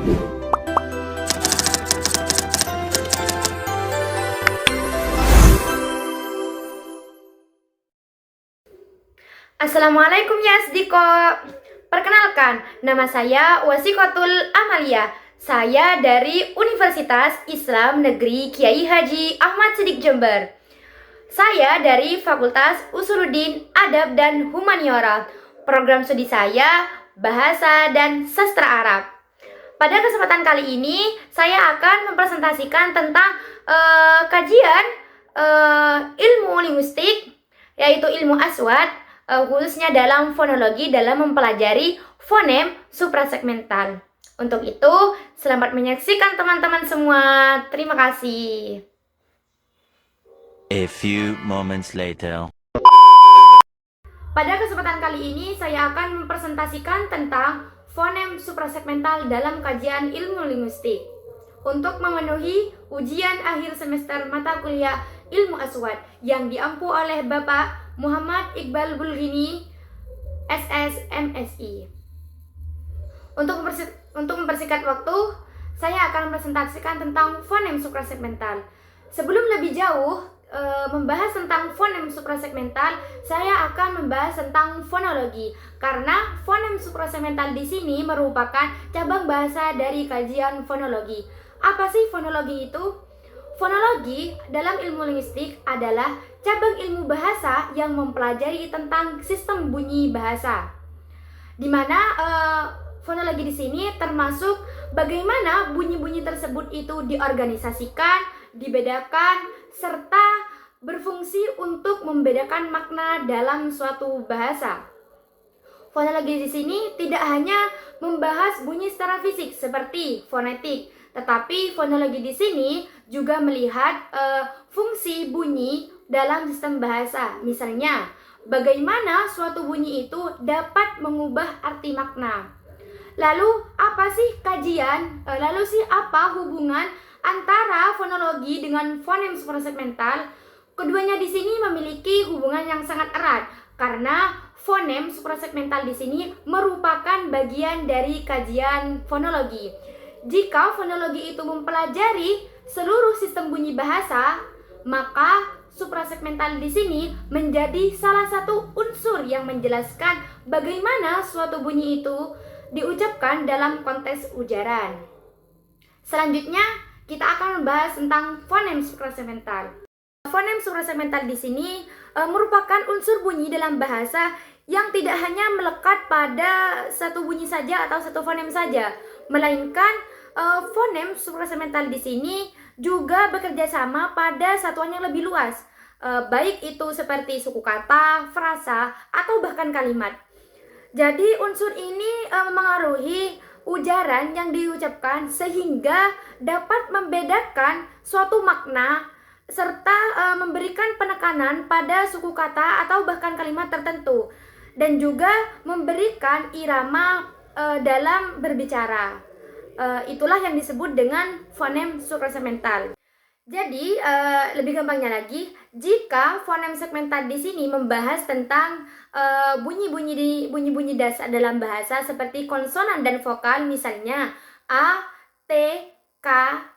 Assalamualaikum ya Asdiko. Perkenalkan, nama saya Wasikotul Amalia. Saya dari Universitas Islam Negeri Kiai Haji Ahmad Siddiq Jember. Saya dari Fakultas Usuluddin Adab dan Humaniora. Program studi saya Bahasa dan Sastra Arab. Pada kesempatan kali ini saya akan mempresentasikan tentang kajian ilmu linguistik, yaitu ilmu aswad, khususnya dalam fonologi dalam mempelajari fonem suprasegmental. Untuk itu, selamat menyaksikan teman-teman semua. Terima kasih. A few moments later. Pada kesempatan kali ini saya akan mempresentasikan tentang fonem suprasegmental dalam kajian ilmu linguistik. Untuk memenuhi ujian akhir semester mata kuliah ilmu aswad yang diampu oleh Bapak Muhammad Iqbal Bulghini, SSMSI. Untuk mempersingkat waktu, saya akan mempresentasikan tentang fonem suprasegmental. Sebelum lebih jauh membahas tentang fonem suprasegmental, saya akan membahas tentang fonologi, karena fonem suprasegmental di sini merupakan cabang bahasa dari kajian fonologi. Apa sih fonologi itu? Fonologi dalam ilmu linguistik adalah cabang ilmu bahasa yang mempelajari tentang sistem bunyi bahasa. Di mana fonologi di sini termasuk bagaimana bunyi-bunyi tersebut itu diorganisasikan, dibedakan, serta berfungsi untuk membedakan makna dalam suatu bahasa. Fonologi di sini tidak hanya membahas bunyi secara fisik seperti fonetik, tetapi fonologi di sini juga melihat fungsi bunyi dalam sistem bahasa. Misalnya, bagaimana suatu bunyi itu dapat mengubah arti makna. Lalu apa sih apa hubungan antara fonologi dengan fonem suprasegmental? Keduanya di sini memiliki hubungan yang sangat erat karena fonem suprasegmental di sini merupakan bagian dari kajian fonologi. Jika fonologi itu mempelajari seluruh sistem bunyi bahasa, maka suprasegmental di sini menjadi salah satu unsur yang menjelaskan bagaimana suatu bunyi itu diucapkan dalam konteks ujaran. Selanjutnya, kita akan membahas tentang fonem suprasegmental. Fonem suprasegmental di sini merupakan unsur bunyi dalam bahasa yang tidak hanya melekat pada satu bunyi saja atau satu fonem saja, melainkan fonem suprasegmental di sini juga bekerja sama pada satuan yang lebih luas, baik itu seperti suku kata, frasa, atau bahkan kalimat. Jadi unsur ini memengaruhi ujaran yang diucapkan sehingga dapat membedakan suatu makna serta memberikan penekanan pada suku kata atau bahkan kalimat tertentu, dan juga memberikan irama dalam berbicara. Itulah yang disebut dengan fonem suprasegmental. Jadi lebih gampangnya lagi, jika fonem segmental di sini membahas tentang bunyi-bunyi dasar dalam bahasa seperti konsonan dan vokal, misalnya a, t, k,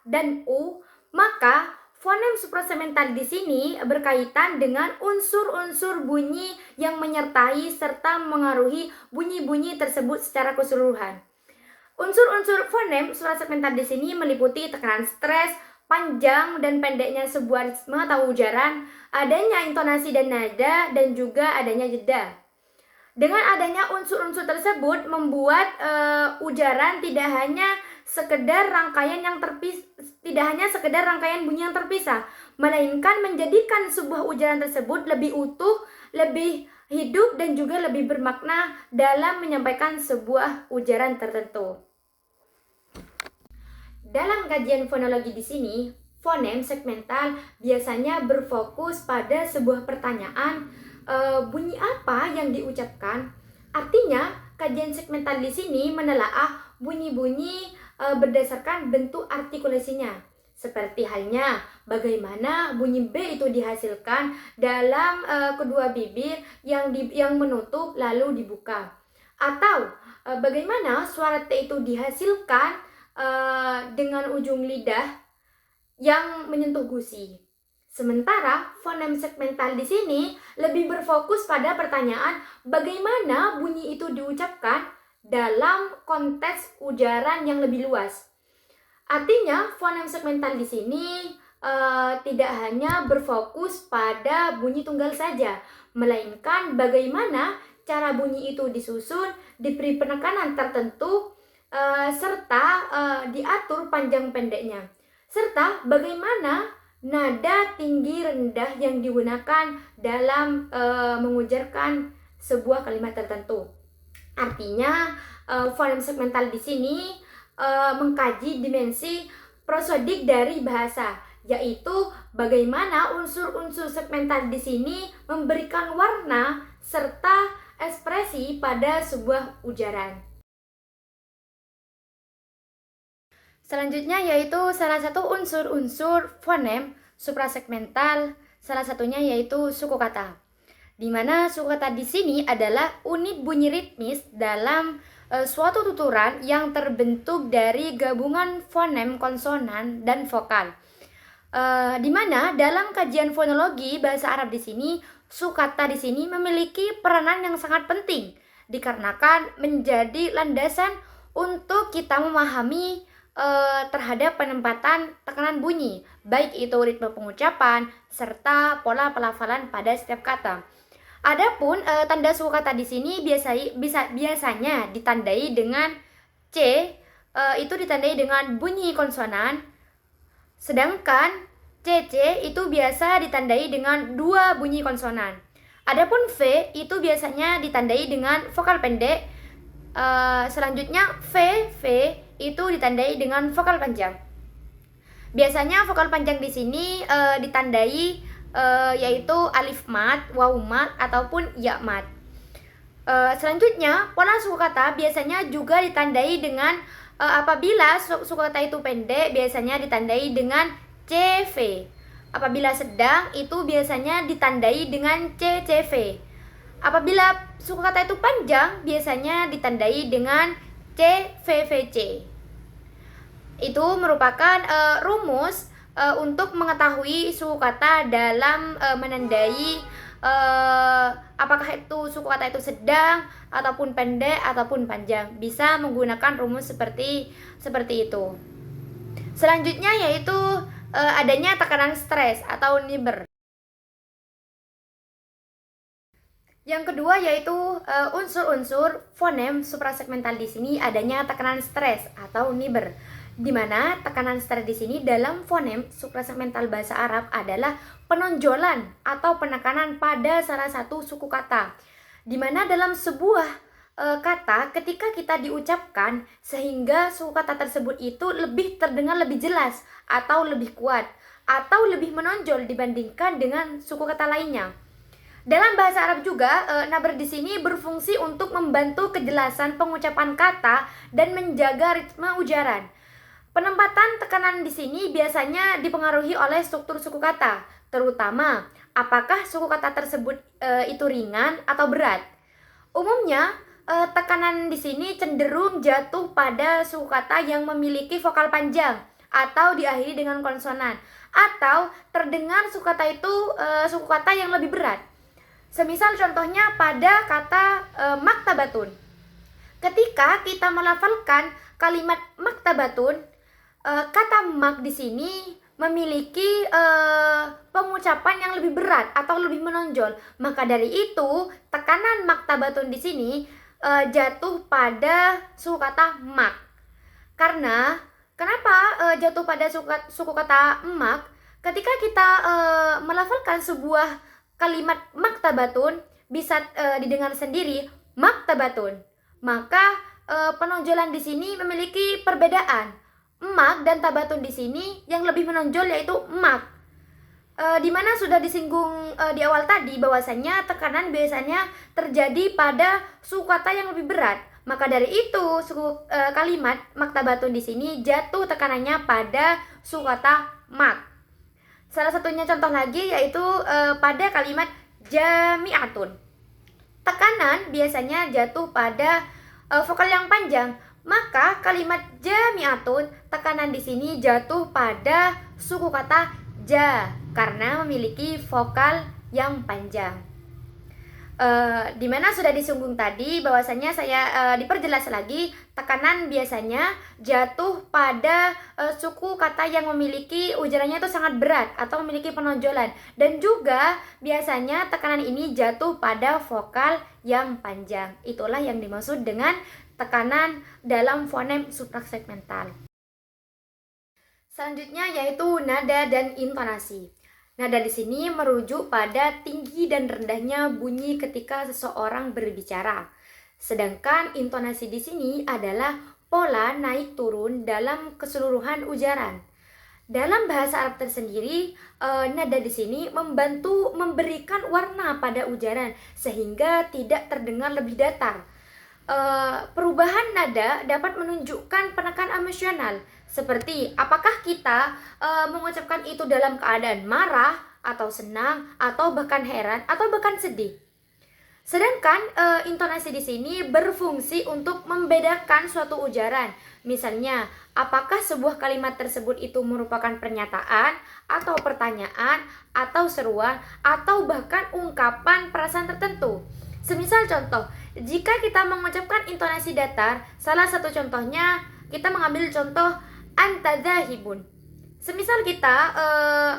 dan u, maka fonem suprasegmental di sini berkaitan dengan unsur-unsur bunyi yang menyertai serta mengaruhi bunyi-bunyi tersebut secara keseluruhan. Unsur-unsur fonem suprasegmental di sini meliputi tekanan stres, panjang dan pendeknya sebuah ritme atau ujaran, adanya intonasi dan nada, dan juga adanya jeda. Dengan adanya unsur-unsur tersebut membuat ujaran tidak hanya sekedar rangkaian bunyi yang terpisah, melainkan menjadikan sebuah ujaran tersebut lebih utuh, lebih hidup, dan juga lebih bermakna dalam menyampaikan sebuah ujaran tertentu. Dalam kajian fonologi di sini, fonem segmental biasanya berfokus pada sebuah pertanyaan, bunyi apa yang diucapkan. Artinya, kajian segmental di sini menelaah bunyi-bunyi berdasarkan bentuk artikulasinya. Seperti halnya bagaimana bunyi B itu dihasilkan dalam kedua bibir yang menutup lalu dibuka. Atau bagaimana suara T itu dihasilkan dengan ujung lidah yang menyentuh gusi. Sementara fonem segmental di sini lebih berfokus pada pertanyaan bagaimana bunyi itu diucapkan dalam konteks ujaran yang lebih luas. Artinya fonem segmental di sini tidak hanya berfokus pada bunyi tunggal saja, melainkan bagaimana cara bunyi itu disusun, diberi penekanan tertentu, serta diatur panjang pendeknya, serta bagaimana nada tinggi rendah yang digunakan dalam mengujarkan sebuah kalimat tertentu. Artinya fonem segmental di sini mengkaji dimensi prosodik dari bahasa, yaitu bagaimana unsur-unsur segmental di sini memberikan warna serta ekspresi pada sebuah ujaran. Selanjutnya yaitu salah satu unsur-unsur fonem suprasegmental, salah satunya yaitu suku kata. Di mana suku kata di sini adalah unit bunyi ritmis dalam suatu tuturan yang terbentuk dari gabungan fonem, konsonan, dan vokal. Di mana dalam kajian fonologi bahasa Arab di sini, suku kata di sini memiliki peranan yang sangat penting dikarenakan menjadi landasan untuk kita memahami terhadap penempatan tekanan bunyi, baik itu ritme pengucapan serta pola pelafalan pada setiap kata. Adapun tanda suku kata di sini biasanya ditandai dengan C, itu ditandai dengan bunyi konsonan, sedangkan CC itu biasa ditandai dengan dua bunyi konsonan. Adapun V itu biasanya ditandai dengan vokal pendek. Selanjutnya V itu ditandai dengan vokal panjang. Biasanya vokal panjang di sini ditandai yaitu alif mat, waw mat, ataupun ya mat. Selanjutnya pola suku kata biasanya juga ditandai dengan apabila suku kata itu pendek biasanya ditandai dengan CV. Apabila sedang itu biasanya ditandai dengan CCV. Apabila suku kata itu panjang biasanya ditandai dengan CVVC. Itu merupakan rumus untuk mengetahui suku kata dalam menandai apakah itu suku kata itu sedang ataupun pendek ataupun panjang. Bisa menggunakan rumus seperti itu. Selanjutnya yaitu adanya tekanan stres atau Niebuhr. Yang kedua yaitu unsur-unsur fonem suprasegmental di sini adanya tekanan stres atau Niebuhr, di mana tekanan stres di sini dalam fonem suprasegmental bahasa Arab adalah penonjolan atau penekanan pada salah satu suku kata, di mana dalam sebuah kata ketika kita diucapkan sehingga suku kata tersebut itu lebih terdengar lebih jelas atau lebih kuat atau lebih menonjol dibandingkan dengan suku kata lainnya. Dalam bahasa Arab juga, Niebuhr di sini berfungsi untuk membantu kejelasan pengucapan kata dan menjaga ritme ujaran. Penempatan tekanan di sini biasanya dipengaruhi oleh struktur suku kata, terutama apakah suku kata tersebut itu ringan atau berat. Umumnya, tekanan di sini cenderung jatuh pada suku kata yang memiliki vokal panjang atau diakhiri dengan konsonan, atau terdengar suku kata itu suku kata yang lebih berat. Semisal contohnya pada kata maktabatun. Ketika kita melafalkan kalimat maktabatun, kata mak di sini memiliki pengucapan yang lebih berat atau lebih menonjol. Maka dari itu, tekanan maktabatun di sini jatuh pada suku kata mak. Karena kenapa jatuh pada suku kata mak? Ketika kita melafalkan sebuah kalimat maktabatun bisa didengar sendiri maktabatun, maka penonjolan di sini memiliki perbedaan. Mak dan tabatun di sini yang lebih menonjol yaitu mak. Di mana sudah disinggung di awal tadi bahwasanya tekanan biasanya terjadi pada suku kata yang lebih berat. Maka dari itu kalimat maktabatun di sini jatuh tekanannya pada suku kata mak. Salah satunya contoh lagi yaitu pada kalimat jami'atun. Tekanan biasanya jatuh pada vokal yang panjang. Maka kalimat jami'atun, tekanan di sini jatuh pada suku kata ja karena memiliki vokal yang panjang. Dimana sudah disinggung tadi bahwasanya saya diperjelas lagi, tekanan biasanya jatuh pada suku kata yang memiliki ujarannya itu sangat berat atau memiliki penonjolan, dan juga biasanya tekanan ini jatuh pada vokal yang panjang. Itulah yang dimaksud dengan tekanan dalam fonem suprasegmental. Selanjutnya yaitu nada dan intonasi. Nada di sini merujuk pada tinggi dan rendahnya bunyi ketika seseorang berbicara. Sedangkan intonasi di sini adalah pola naik turun dalam keseluruhan ujaran. Dalam bahasa Arab tersendiri, nada di sini membantu memberikan warna pada ujaran sehingga tidak terdengar lebih datar. Perubahan nada dapat menunjukkan penekanan emosional, seperti apakah kita mengucapkan itu dalam keadaan marah atau senang atau bahkan heran atau bahkan sedih. Sedangkan intonasi di sini berfungsi untuk membedakan suatu ujaran. Misalnya, apakah sebuah kalimat tersebut itu merupakan pernyataan atau pertanyaan atau seruan atau bahkan ungkapan perasaan tertentu. Semisal contoh, jika kita mengucapkan intonasi datar, salah satu contohnya kita mengambil contoh anta dzahibun. Semisal kita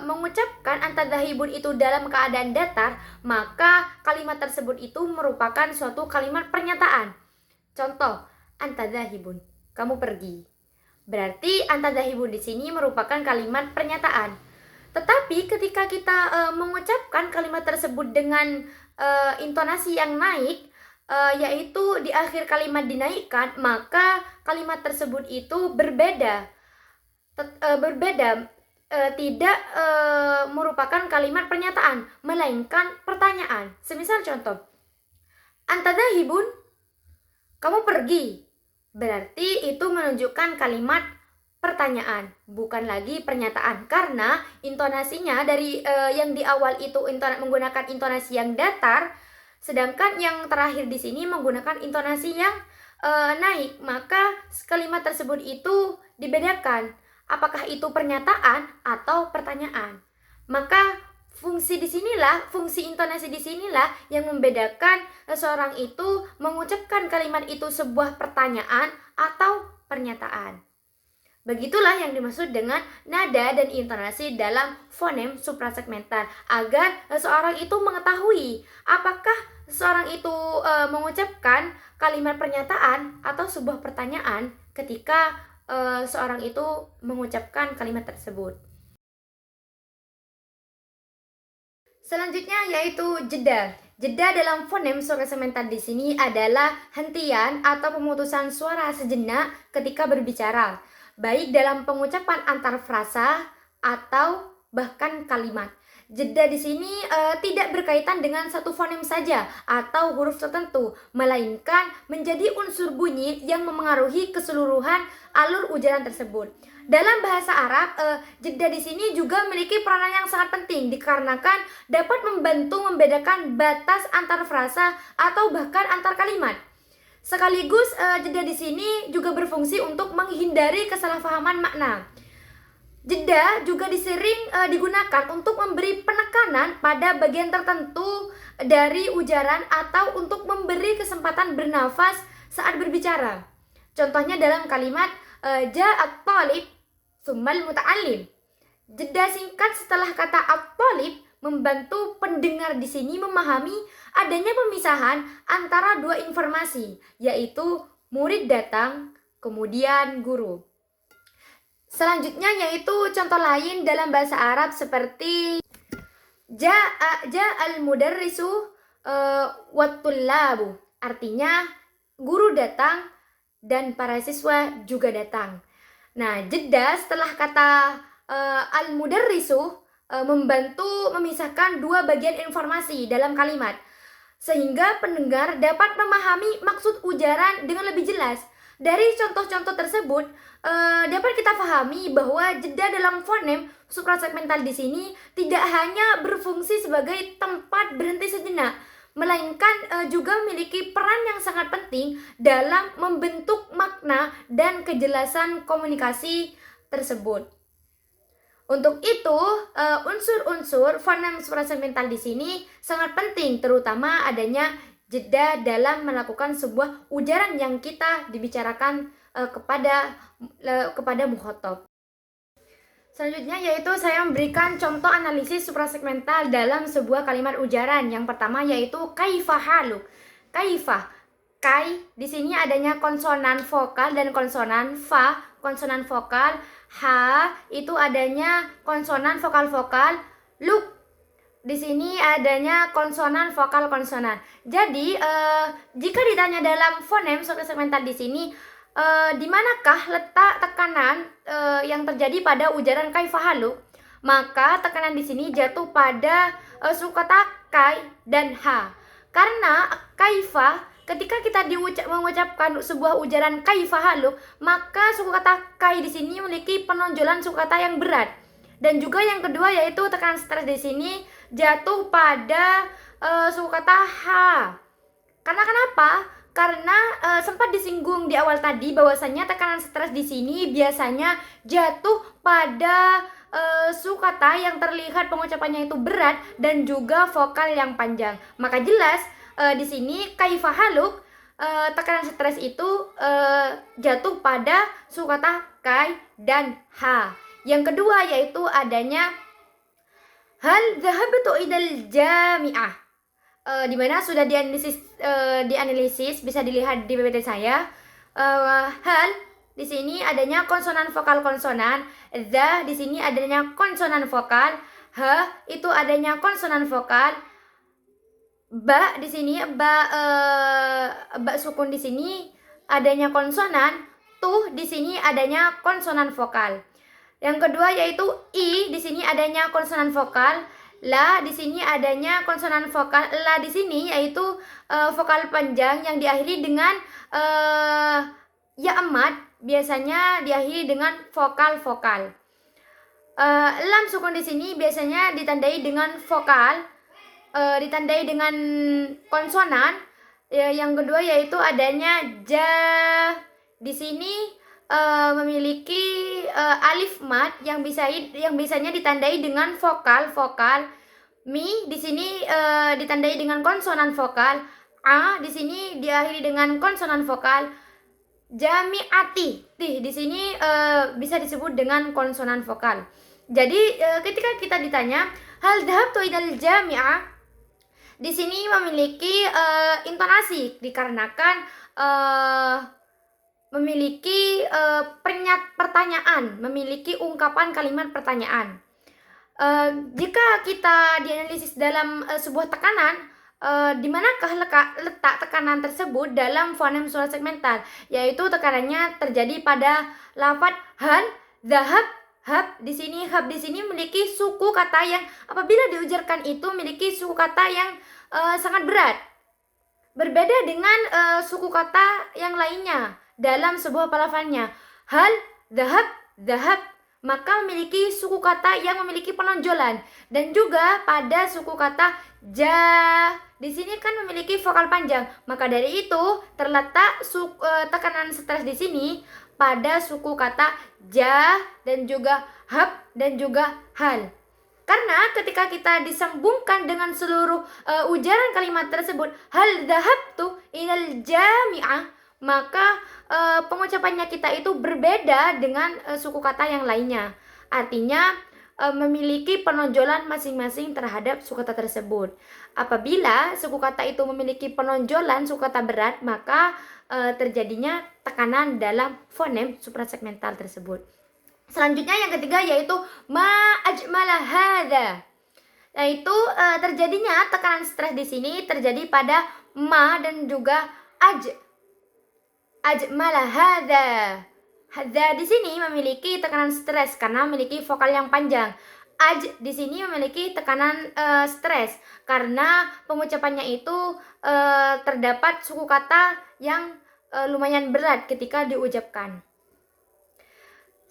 mengucapkan anta dzahibun itu dalam keadaan datar, maka kalimat tersebut itu merupakan suatu kalimat pernyataan. Contoh, anta dzahibun, kamu pergi. Berarti anta dzahibun di sini merupakan kalimat pernyataan. Tetapi ketika kita mengucapkan kalimat tersebut dengan intonasi yang naik, yaitu di akhir kalimat dinaikkan, maka kalimat tersebut itu berbeda, tidak merupakan kalimat pernyataan, melainkan pertanyaan. Semisal contoh, anta dzahibun, kamu pergi. Berarti itu menunjukkan kalimat pertanyaan, bukan lagi pernyataan, karena intonasinya dari yang di awal itu menggunakan intonasi yang datar, sedangkan yang terakhir di sini menggunakan intonasi yang naik, maka kalimat tersebut itu dibedakan apakah itu pernyataan atau pertanyaan. Maka fungsi intonasi di sinilah yang membedakan seseorang itu mengucapkan kalimat itu sebuah pertanyaan atau pernyataan. Begitulah yang dimaksud dengan nada dan intonasi dalam fonem suprasegmental, agar seseorang itu mengetahui apakah seseorang itu mengucapkan kalimat pernyataan atau sebuah pertanyaan ketika seorang itu mengucapkan kalimat tersebut. Selanjutnya yaitu jeda. Jeda dalam fonem suprasegmental di sini adalah hentian atau pemutusan suara sejenak ketika berbicara, baik dalam pengucapan antar frasa atau bahkan kalimat. Jeda di sini tidak berkaitan dengan satu fonem saja atau huruf tertentu, melainkan menjadi unsur bunyi yang memengaruhi keseluruhan alur ujaran tersebut. Dalam bahasa Arab, jeda di sini juga memiliki peranan yang sangat penting dikarenakan dapat membantu membedakan batas antar frasa atau bahkan antar kalimat. Sekaligus jeda di sini juga berfungsi untuk menghindari kesalahpahaman makna. Jeda juga sering digunakan untuk memberi penekanan pada bagian tertentu dari ujaran atau untuk memberi kesempatan bernafas saat berbicara. Contohnya dalam kalimat ja'at talib summal muta'allim. Jeda singkat setelah kata at-talib membantu pendengar di sini memahami adanya pemisahan antara dua informasi, yaitu murid datang, kemudian guru. Selanjutnya yaitu contoh lain dalam bahasa Arab seperti ja'al mudarrisu wat-tullabu. Artinya guru datang dan para siswa juga datang. Nah, jeda setelah kata al-mudarrisu membantu memisahkan dua bagian informasi dalam kalimat, sehingga pendengar dapat memahami maksud ujaran dengan lebih jelas. Dari contoh-contoh tersebut dapat kita pahami bahwa jeda dalam fonem suprasegmental di sini tidak hanya berfungsi sebagai tempat berhenti sejenak, melainkan juga memiliki peran yang sangat penting dalam membentuk makna dan kejelasan komunikasi tersebut. Untuk itu, unsur-unsur fonem suprasegmental di sini sangat penting, terutama adanya jeda dalam melakukan sebuah ujaran yang kita dibicarakan kepada mukhotob. Selanjutnya yaitu saya memberikan contoh analisis suprasegmental dalam sebuah kalimat ujaran. Yang pertama yaitu kaifa haluk. Kaifa, kai di sini adanya konsonan vokal dan konsonan fa, konsonan vokal. Ha itu adanya konsonan vokal-vokal. Luk di sini adanya konsonan vokal konsonan. Jadi jika ditanya dalam fonem suprasegmental di sini, di manakah letak tekanan yang terjadi pada ujaran kaifa haluk, maka tekanan di sini jatuh pada suku kata kai dan ha. Karena kaifa, ketika kita mengucapkan sebuah ujaran kaifa haluk, maka suku kata kai di sini memiliki penonjolan suku kata yang berat. Dan juga yang kedua yaitu tekanan stres di sini jatuh pada suku kata ha. Karena kenapa? Karena sempat disinggung di awal tadi bahwasanya tekanan stres di sini biasanya jatuh pada suku kata yang terlihat pengucapannya itu berat dan juga vokal yang panjang. Maka jelas di sini kaifa haluk, tekanan stres itu jatuh pada suku kata kai dan ha. Yang kedua yaitu adanya hal dhahabtu idal jami'ah. Di mana sudah dianalisis bisa dilihat di PPT saya. Hal di sini adanya konsonan vokal konsonan, the di sini adanya konsonan vokal, ha itu adanya konsonan vokal, ba di sini ba sukun di sini adanya konsonan, tuh di sini adanya konsonan vokal. Yang kedua yaitu i di sini adanya konsonan vokal. La di sini adanya konsonan vokal. La di sini yaitu vokal panjang yang diakhiri dengan ya emat, biasanya diakhiri dengan vokal-vokal. Lam sukun di sini biasanya ditandai dengan vokal, ditandai dengan konsonan. Yang kedua yaitu adanya ja. Di sini memiliki alif mat yang biasanya ditandai dengan vokal. Mi di sini ditandai dengan konsonan vokal. A di sini diakhiri dengan konsonan vokal. Jami'ati di sini bisa disebut dengan konsonan vokal. Jadi ketika kita ditanya hal dhahabtu idal jami'ah, di sini memiliki intonasi dikarenakan memiliki pertanyaan, memiliki ungkapan kalimat pertanyaan. Jika kita dianalisis dalam sebuah tekanan, di manakah letak tekanan tersebut dalam fonem suprasegmental, yaitu tekanannya terjadi pada lafaz hal, dhahab, hab. Di sini hab di sini memiliki suku kata yang apabila diujarkan itu memiliki suku kata yang sangat berat. Berbeda dengan suku kata yang lainnya dalam sebuah pelafalannya. Hal, dhahab, dhahab, maka memiliki suku kata yang memiliki penonjolan. Dan juga pada suku kata ja, di sini kan memiliki vokal panjang. Maka dari itu terletak tekanan stres di sini pada suku kata ja dan juga hab dan juga hal. Karena ketika kita disambungkan dengan seluruh ujaran kalimat tersebut, hal dhahabtu ilal jami'ah, maka pengucapannya kita itu berbeda dengan suku kata yang lainnya. Artinya memiliki penonjolan masing-masing terhadap suku kata tersebut. Apabila suku kata itu memiliki penonjolan suku kata berat, maka terjadinya tekanan dalam fonem suprasegmental tersebut. Selanjutnya yang ketiga yaitu ma ajmala hadza. Yaitu terjadinya tekanan stres di sini terjadi pada ma dan juga ajmala hadza. Hadza di sini memiliki tekanan stres karena memiliki vokal yang panjang. Di sini memiliki tekanan stres karena pengucapannya itu terdapat suku kata yang lumayan berat ketika diucapkan.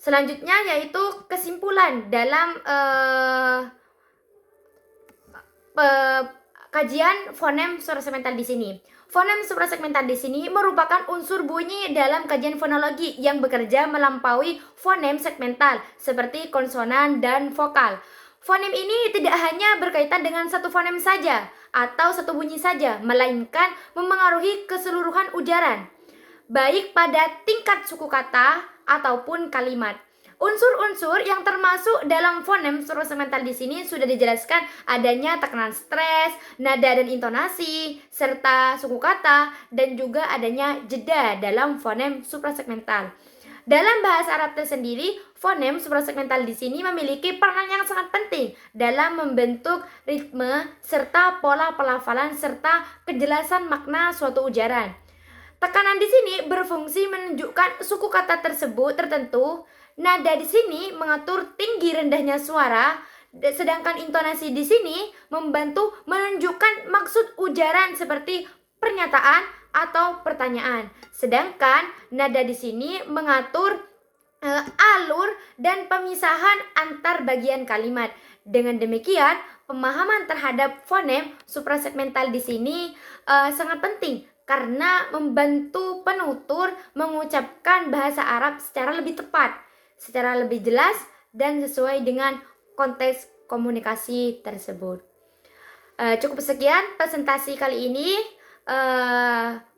Selanjutnya yaitu kesimpulan dalam kajian fonem suprasegmental di sini. Fonem suprasegmental di sini merupakan unsur bunyi dalam kajian fonologi yang bekerja melampaui fonem segmental seperti konsonan dan vokal. Fonem ini tidak hanya berkaitan dengan satu fonem saja atau satu bunyi saja, melainkan memengaruhi keseluruhan ujaran, baik pada tingkat suku kata ataupun kalimat. Unsur-unsur yang termasuk dalam fonem suprasegmental di sini sudah dijelaskan adanya tekanan stres, nada dan intonasi, serta suku kata, dan juga adanya jeda dalam fonem suprasegmental. Dalam bahasa Arab tersendiri, fonem suprasegmental di sini memiliki peran yang sangat penting dalam membentuk ritme serta pola pelafalan serta kejelasan makna suatu ujaran. Tekanan di sini berfungsi menunjukkan suku kata tersebut tertentu. Nada di sini mengatur tinggi rendahnya suara, sedangkan intonasi di sini membantu menunjukkan maksud ujaran seperti pernyataan atau pertanyaan. Sedangkan nada di sini mengatur alur dan pemisahan antar bagian kalimat. Dengan demikian, pemahaman terhadap fonem suprasegmental di sini sangat penting karena membantu penutur mengucapkan bahasa Arab secara lebih tepat, secara lebih jelas dan sesuai dengan konteks komunikasi tersebut. Cukup sekian presentasi kali ini.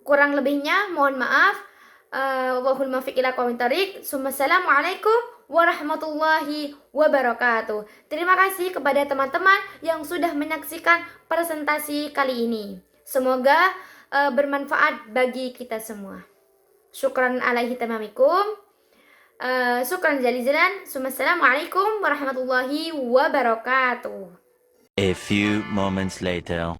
Kurang lebihnya mohon maaf. Wallahul muwaffiq ila aqwamit thoriq. Assalamualaikum warahmatullahi wabarakatuh. Terima kasih kepada teman-teman yang sudah menyaksikan presentasi kali ini. Semoga bermanfaat bagi kita semua. Syukran alaihi tamamikum. Syukran jazilan. Assalamualaikum warahmatullahi wabarakatuh. A few moments later.